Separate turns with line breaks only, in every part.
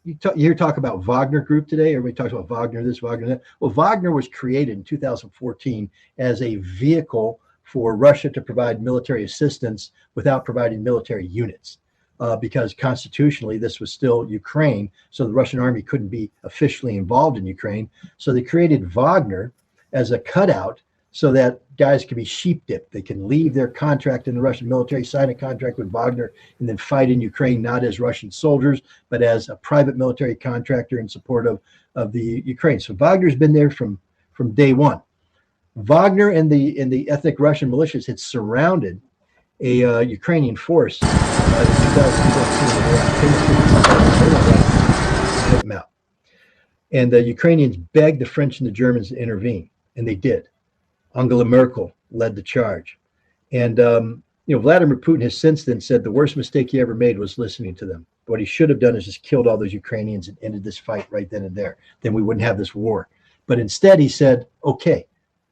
you hear talk about Wagner Group today. Everybody talks about Wagner this, Wagner that. Well, Wagner was created in 2014 as a vehicle for Russia to provide military assistance without providing military units. Because constitutionally, this was still Ukraine, so the Russian army couldn't be officially involved in Ukraine. So they created Wagner as a cutout so that guys can be sheep dipped. They can leave their contract in the Russian military, sign a contract with Wagner, and then fight in Ukraine, not as Russian soldiers, but as a private military contractor in support of the Ukraine. So Wagner's been there from day one. Wagner and the ethnic Russian militias had surrounded a Ukrainian force in 2014. And the Ukrainians begged the French and the Germans to intervene, and they did. Angela Merkel led the charge. And, Vladimir Putin has since then said the worst mistake he ever made was listening to them. What he should have done is just killed all those Ukrainians and ended this fight right then and there. Then we wouldn't have this war. But instead, he said, okay,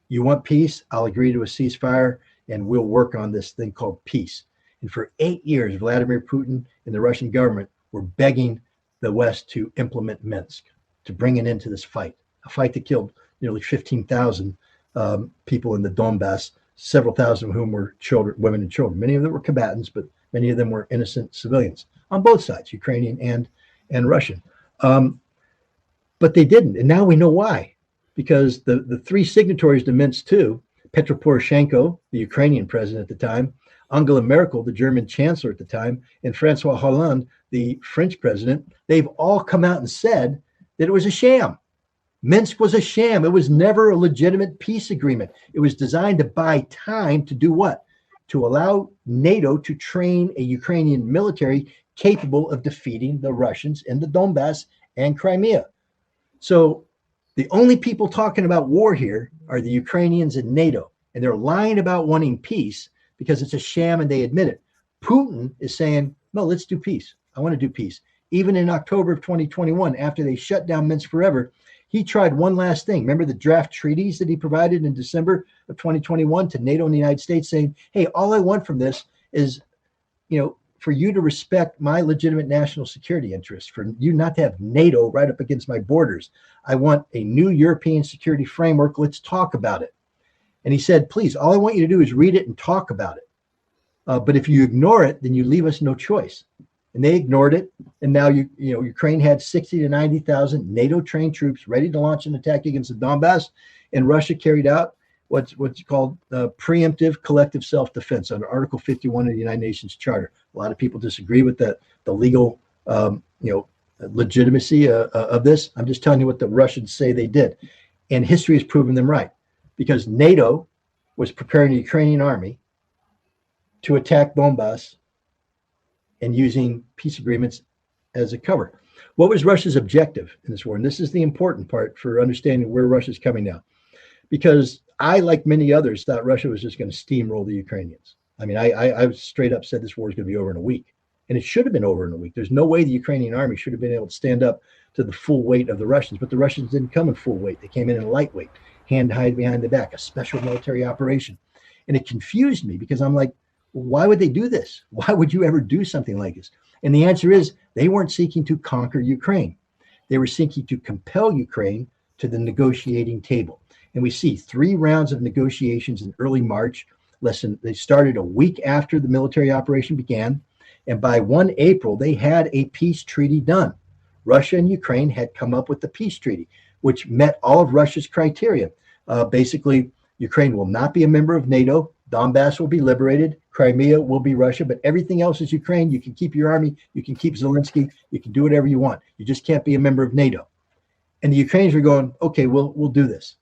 you want peace? I'll agree to a ceasefire, and we'll work on this thing called peace. And for 8 years, Vladimir Putin and the Russian government were begging the West to implement Minsk, to bring an end to this fight, a fight that killed nearly 15,000 people in the Donbass, several thousand of whom were children, women and children. Many of them were combatants, but many of them were innocent civilians on both sides, Ukrainian and Russian. But they didn't. And now we know why, because the three signatories to Minsk II, Petro Poroshenko, the Ukrainian president at the time, Angela Merkel, the German chancellor at the time, and Francois Hollande, the French president, they've all come out and said that it was a sham. Minsk was a sham. It was never a legitimate peace agreement. It was designed to buy time to do what? To allow NATO to train a Ukrainian military capable of defeating the Russians in the Donbass and Crimea. So the only people talking about war here are the Ukrainians and NATO, and they're lying about wanting peace because it's a sham and they admit it. Putin is saying, no, let's do peace. I want to do peace. Even in October of 2021, after they shut down Minsk forever, he tried one last thing. Remember the draft treaties that he provided in December of 2021 to NATO and the United States, saying, hey, all I want from this is, for you to respect my legitimate national security interests, for you not to have NATO right up against my borders. I want a new European security framework. Let's talk about it. And he said, please, all I want you to do is read it and talk about it. But if you ignore it, then you leave us no choice. And they ignored it. And now, Ukraine had 60 to 90,000 NATO-trained troops ready to launch an attack against the Donbass. And Russia carried out what's called preemptive collective self-defense under Article 51 of the United Nations Charter. A lot of people disagree with the legal, legitimacy of this. I'm just telling you what the Russians say they did. And history has proven them right, because NATO was preparing the Ukrainian army to attack Donbass and using peace agreements as a cover. What was Russia's objective in this war? And this is the important part for understanding where Russia's coming now. Because I, like many others, thought Russia was just going to steamroll the Ukrainians. I mean, I straight up said this war is going to be over in a week. And it should have been over in a week. There's no way the Ukrainian army should have been able to stand up to the full weight of the Russians. But the Russians didn't come in full weight. They came in lightweight, hand tied behind the back, a special military operation. And it confused me because I'm like, why would they do this? Why would you ever do something like this? And the answer is they weren't seeking to conquer Ukraine. They were seeking to compel Ukraine to the negotiating table. And we see 3 rounds of negotiations in early March. They started a week after the military operation began. And by 1 April, they had a peace treaty done. Russia and Ukraine had come up with the peace treaty, which met all of Russia's criteria. Basically, Ukraine will not be a member of NATO. Donbass will be liberated. Crimea will be Russia, but everything else is Ukraine. You can keep your army. You can keep Zelensky. You can do whatever you want. You just can't be a member of NATO. And the Ukrainians were going, okay, we'll do this.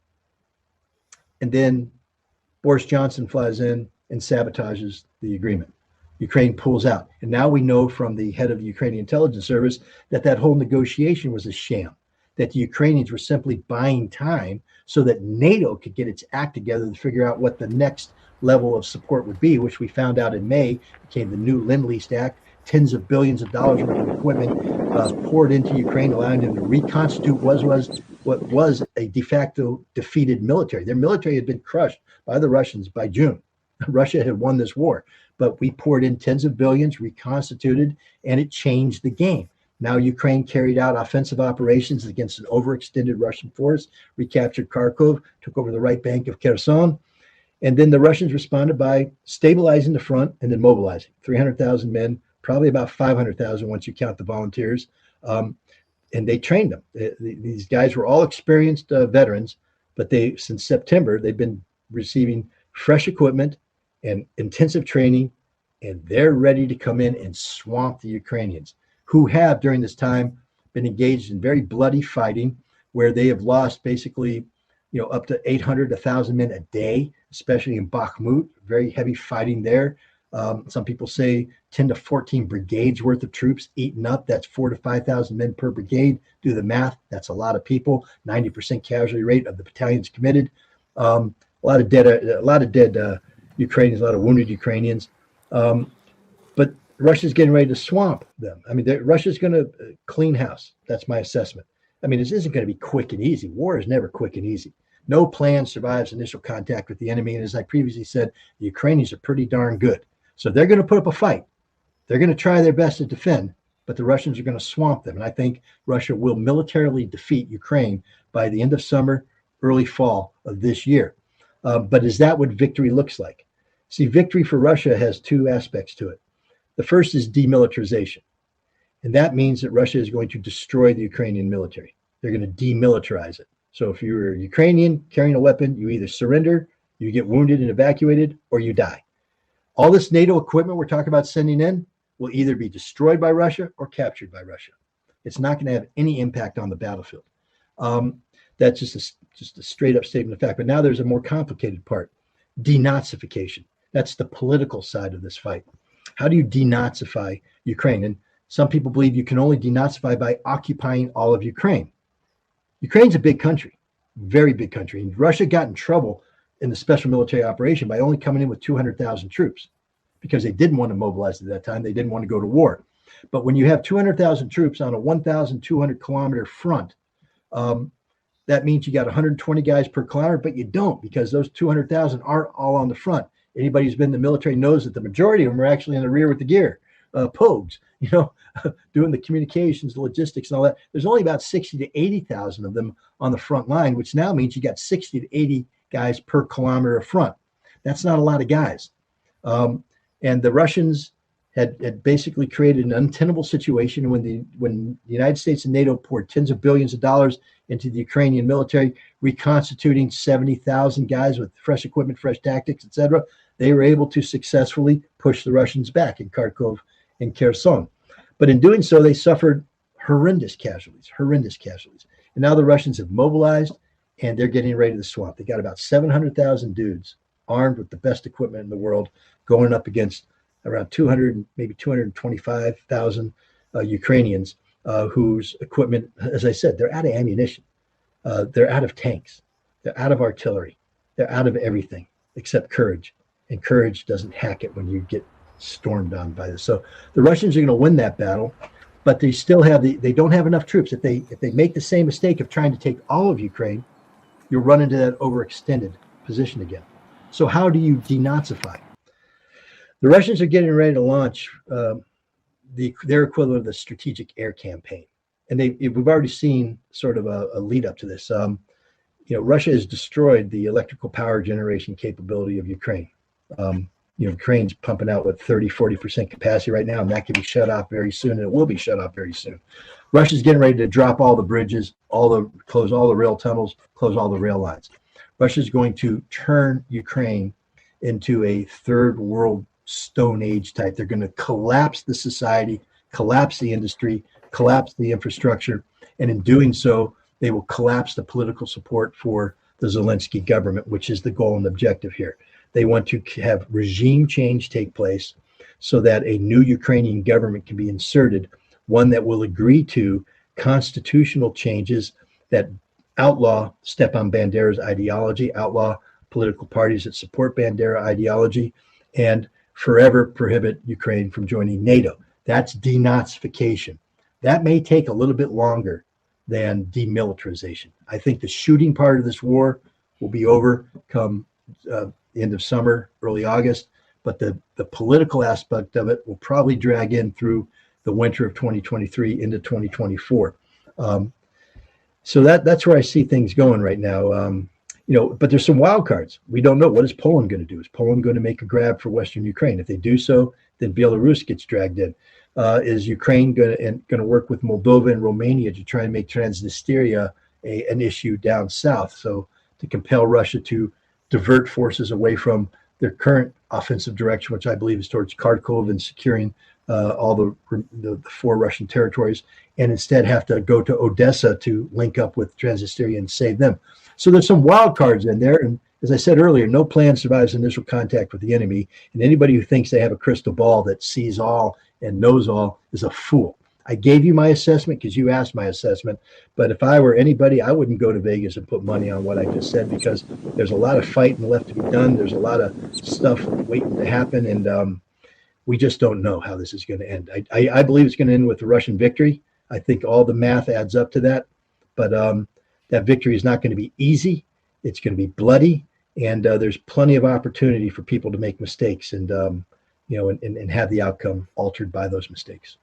And then Boris Johnson flies in and sabotages the agreement. Ukraine pulls out. And now we know from the head of the Ukrainian intelligence service that whole negotiation was a sham, that the Ukrainians were simply buying time so that NATO could get its act together to figure out what the next level of support would be, which we found out in May became the new Lend-Lease Act. Tens of billions of dollars worth of equipment poured into Ukraine, allowing them to reconstitute what was a de facto defeated military. Their military had been crushed by the Russians by June. Russia had won this war, but we poured in tens of billions, reconstituted, and it changed the game. Now Ukraine carried out offensive operations against an overextended Russian force, recaptured Kharkov, took over the right bank of Kherson, and then the Russians responded by stabilizing the front and then mobilizing 300,000 men, probably about 500,000 once you count the volunteers. And they trained them. These guys were all experienced veterans, but since September, they've been receiving fresh equipment and intensive training, and they're ready to come in and swamp the Ukrainians, who have during this time been engaged in very bloody fighting, where they have lost basically, up to 800, 1,000 men a day, especially in Bakhmut. Very heavy fighting there. Some people say 10 to 14 brigades worth of troops eaten up. That's 4,000 to 5,000 men per brigade. Do the math. That's a lot of people. 90% casualty rate of the battalions committed. A lot of dead Ukrainians, a lot of wounded Ukrainians. But Russia's getting ready to swamp them. I mean, Russia's going to clean house. That's my assessment. I mean, this isn't going to be quick and easy. War is never quick and easy. No plan survives initial contact with the enemy. And as I previously said, the Ukrainians are pretty darn good. So they're going to put up a fight. They're going to try their best to defend, but the Russians are going to swamp them. And I think Russia will militarily defeat Ukraine by the end of summer, early fall of this year. But is that what victory looks like? See, victory for Russia has two aspects to it. The first is demilitarization. And that means that Russia is going to destroy the Ukrainian military. They're going to demilitarize it. So if you're Ukrainian carrying a weapon, you either surrender, you get wounded and evacuated, or you die. All this NATO equipment we're talking about sending in will either be destroyed by Russia or captured by Russia. It's not going to have any impact on the battlefield. That's just a straight up statement of fact. But now there's a more complicated part: denazification. That's the political side of this fight. How do you denazify Ukraine? And some people believe you can only denazify by occupying all of Ukraine. Ukraine's a big country, very big country. And Russia got in trouble in the special military operation by only coming in with 200,000 troops because they didn't want to mobilize at that time. They didn't want to go to war. But when you have 200,000 troops on a 1,200 kilometer front, that means you got 120 guys per kilometer, but you don't, because those 200,000 aren't all on the front. Anybody who's been in the military knows that the majority of them are actually in the rear with the gear, pogues, doing the communications, the logistics and all that. There's only about 60 to 80,000 of them on the front line, which now means you got 60 to 80 guys per kilometer of front. That's not a lot of guys. And the Russians had basically created an untenable situation when the United States and NATO poured tens of billions of dollars into the Ukrainian military, reconstituting 70,000 guys with fresh equipment, fresh tactics, etc. They were able to successfully push the Russians back in Kharkov and Kherson. But in doing so, they suffered horrendous casualties. And now the Russians have mobilized, and they're getting ready to swamp. They got about 700,000 dudes armed with the best equipment in the world, going up against around 200, maybe 225,000 Ukrainians whose equipment, as I said, they're out of ammunition. They're out of tanks. They're out of artillery. They're out of everything except courage. And courage doesn't hack it when you get stormed on by this. So the Russians are going to win that battle, but they still have they don't have enough troops. If they make the same mistake of trying to take all of Ukraine, you'll run into that overextended position again. So how do you denazify? The Russians are getting ready to launch their equivalent of the strategic air campaign. And we've already seen sort of a lead up to this. Russia has destroyed the electrical power generation capability of Ukraine. Ukraine's pumping out with 30-40% capacity right now, and that can be shut off very soon, and it will be shut off very soon. Russia's getting ready to drop all the bridges, close all the rail tunnels, close all the rail lines. Russia's going to turn Ukraine into a third world Stone Age type. They're going to collapse the society, collapse the industry, collapse the infrastructure, and in doing so, they will collapse the political support for the Zelensky government, which is the goal and objective here. They want to have regime change take place so that a new Ukrainian government can be inserted, one that will agree to constitutional changes that outlaw Stepan Bandera's ideology, outlaw political parties that support Bandera ideology, and forever prohibit Ukraine from joining NATO. That's denazification. That may take a little bit longer than demilitarization. I think the shooting part of this war will be over come the end of summer, early August, but the political aspect of it will probably drag in through the winter of 2023 into 2024. So that's where I see things going right now. But there's some wild cards. We don't know. What is Poland going to do? Is Poland going to make a grab for Western Ukraine? If they do so, then Belarus gets dragged in. Is Ukraine going to work with Moldova and Romania to try and make Transnistria an issue down south? So to compel Russia to divert forces away from their current offensive direction, which I believe is towards Kharkov and securing all the 4 Russian territories, and instead have to go to Odessa to link up with Transnistria and save them. So there's some wild cards in there. And as I said earlier, no plan survives initial contact with the enemy. And anybody who thinks they have a crystal ball that sees all and knows all is a fool. I gave you my assessment because you asked my assessment. But if I were anybody, I wouldn't go to Vegas and put money on what I just said, because there's a lot of fighting left to be done. There's a lot of stuff waiting to happen. And we just don't know how this is going to end. I believe it's going to end with the Russian victory. I think all the math adds up to that. But that victory is not going to be easy. It's going to be bloody. And there's plenty of opportunity for people to make mistakes and have the outcome altered by those mistakes.